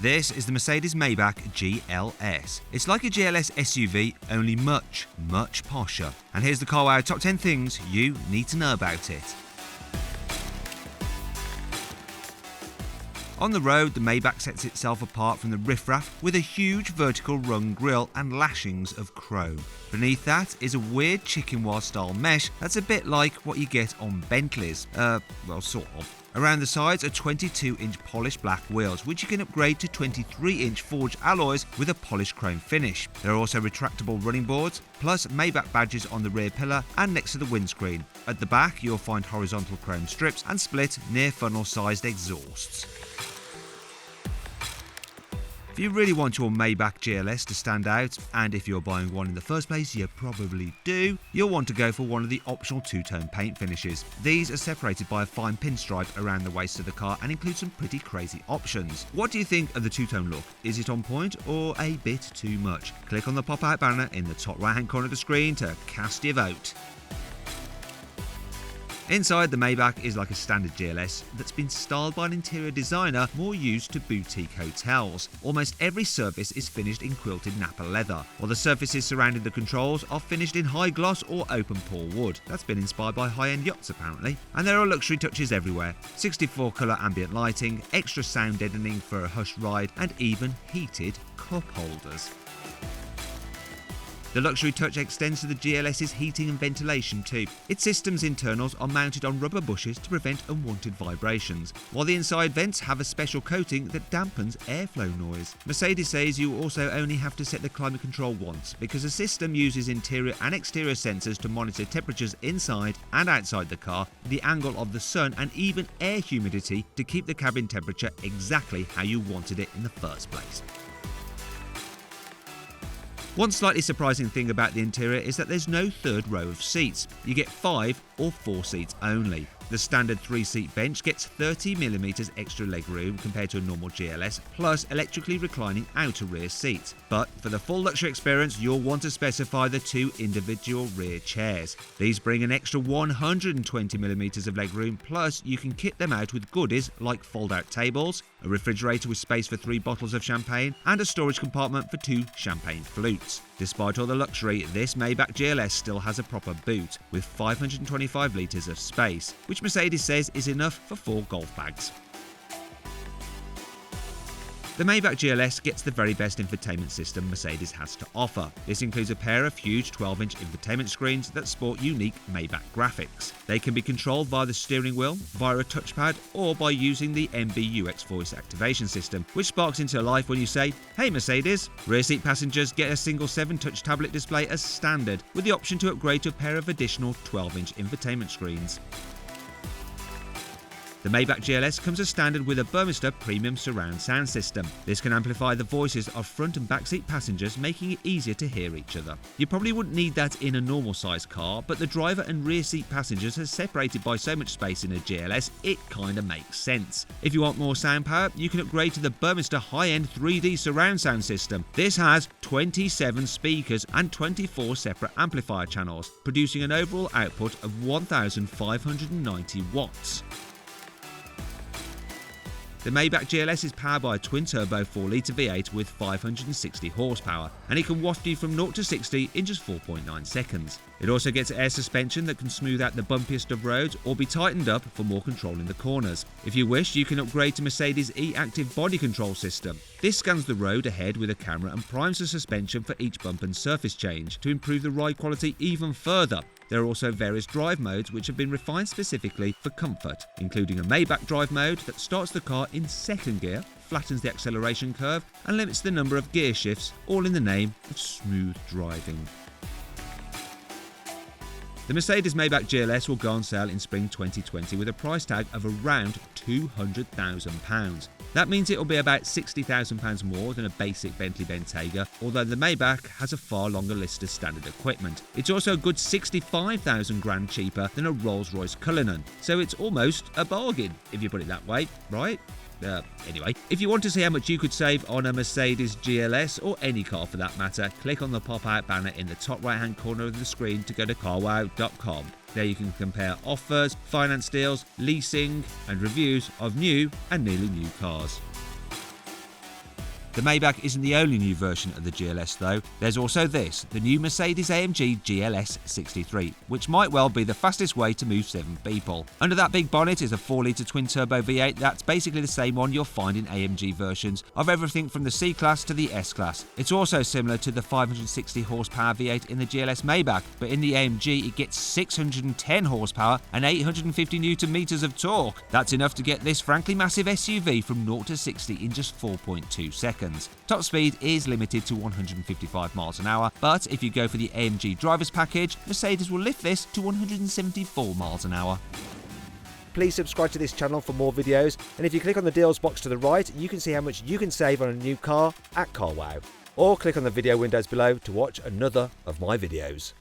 This is the Mercedes-Maybach GLS. It's like a GLS SUV, only much, much posher. And here's the carwow top 10 things you need to know about it. On the road, the Maybach sets itself apart from the riffraff with a huge vertical rung grille and lashings of chrome. Beneath that is a weird chicken wire style mesh that's a bit like what you get on Bentleys. Well, sort of. Around the sides are 22-inch polished black wheels, which you can upgrade to 23-inch forged alloys with a polished chrome finish. There are also retractable running boards, plus Maybach badges on the rear pillar and next to the windscreen. At the back, you'll find horizontal chrome strips and split near funnel-sized exhausts. If you really want your Maybach GLS to stand out, and if you're buying one in the first place, you probably do, you'll want to go for one of the optional two-tone paint finishes. These are separated by a fine pinstripe around the waist of the car and include some pretty crazy options. What do you think of the two-tone look? Is it on point or a bit too much? Click on the pop-out banner in the top right-hand corner of the screen to cast your vote. Inside, the Maybach is like a standard GLS that's been styled by an interior designer more used to boutique hotels. Almost every surface is finished in quilted Napa leather, while the surfaces surrounding the controls are finished in high gloss or open pore wood. That's been inspired by high-end yachts apparently. And there are luxury touches everywhere. 64 colour ambient lighting, extra sound deadening for a hush ride, and even heated cup holders. The luxury touch extends to the GLS's heating and ventilation too. Its system's internals are mounted on rubber bushes to prevent unwanted vibrations, while the inside vents have a special coating that dampens airflow noise. Mercedes says you also only have to set the climate control once, because the system uses interior and exterior sensors to monitor temperatures inside and outside the car, the angle of the sun, and even air humidity to keep the cabin temperature exactly how you wanted it in the first place. One slightly surprising thing about the interior is that there's no third row of seats. You get 5 or 4 seats only. The standard 3-seat bench gets 30mm extra legroom compared to a normal GLS, plus electrically reclining outer rear seats. But for the full luxury experience, you'll want to specify the 2 individual rear chairs. These bring an extra 120mm of legroom, plus you can kit them out with goodies like fold-out tables, a refrigerator with space for 3 bottles of champagne, and a storage compartment for 2 champagne flutes. Despite all the luxury, this Maybach GLS still has a proper boot, with 525 litres of space, which Mercedes says is enough for 4 golf bags. The Maybach GLS gets the very best infotainment system Mercedes has to offer. This includes a pair of huge 12-inch infotainment screens that sport unique Maybach graphics. They can be controlled via the steering wheel, via a touchpad, or by using the MBUX voice activation system, which sparks into life when you say, "Hey Mercedes!" Rear seat passengers get a single 7-touch tablet display as standard, with the option to upgrade to a pair of additional 12-inch infotainment screens. The Maybach GLS comes as standard with a Burmester premium surround sound system. This can amplify the voices of front and back seat passengers, making it easier to hear each other. You probably wouldn't need that in a normal size car, but the driver and rear seat passengers are separated by so much space in a GLS, it kinda makes sense. If you want more sound power, you can upgrade to the Burmester high-end 3D surround sound system. This has 27 speakers and 24 separate amplifier channels, producing an overall output of 1,590 watts. The Maybach GLS is powered by a twin-turbo 4-litre V8 with 560 horsepower, and it can waft you from 0 to 60 in just 4.9 seconds. It also gets air suspension that can smooth out the bumpiest of roads or be tightened up for more control in the corners. If you wish, you can upgrade to Mercedes' E-Active body control system. This scans the road ahead with a camera and primes the suspension for each bump and surface change to improve the ride quality even further. There are also various drive modes which have been refined specifically for comfort, including a Maybach drive mode that starts the car in second gear, flattens the acceleration curve, and limits the number of gear shifts, all in the name of smooth driving. The Mercedes-Maybach GLS will go on sale in spring 2020 with a price tag of around £200,000. That means it will be about £60,000 more than a basic Bentley Bentayga, although the Maybach has a far longer list of standard equipment. It's also a good £65,000 cheaper than a Rolls-Royce Cullinan, so it's almost a bargain, if you put it that way, right? Anyway, if you want to see how much you could save on a Mercedes GLS, or any car for that matter, click on the pop-out banner in the top right-hand corner of the screen to go to carwow.com. There you can compare offers, finance deals, leasing, and reviews of new and nearly new cars. The Maybach isn't the only new version of the GLS though. There's also this, the new Mercedes-AMG GLS 63, which might well be the fastest way to move 7 people. Under that big bonnet is a 4-litre twin-turbo V8 that's basically the same one you'll find in AMG versions of everything from the C-Class to the S-Class. It's also similar to the 560 horsepower V8 in the GLS Maybach, but in the AMG it gets 610 horsepower and 850 Newton meters of torque. That's enough to get this frankly massive SUV from 0 to 60 in just 4.2 seconds. Top speed is limited to 155 miles an hour, but if you go for the AMG driver's package, Mercedes will lift this to 174 miles an hour. Please subscribe to this channel for more videos, and if you click on the deals box to the right, you can see how much you can save on a new car at CarWow. Or click on the video windows below to watch another of my videos.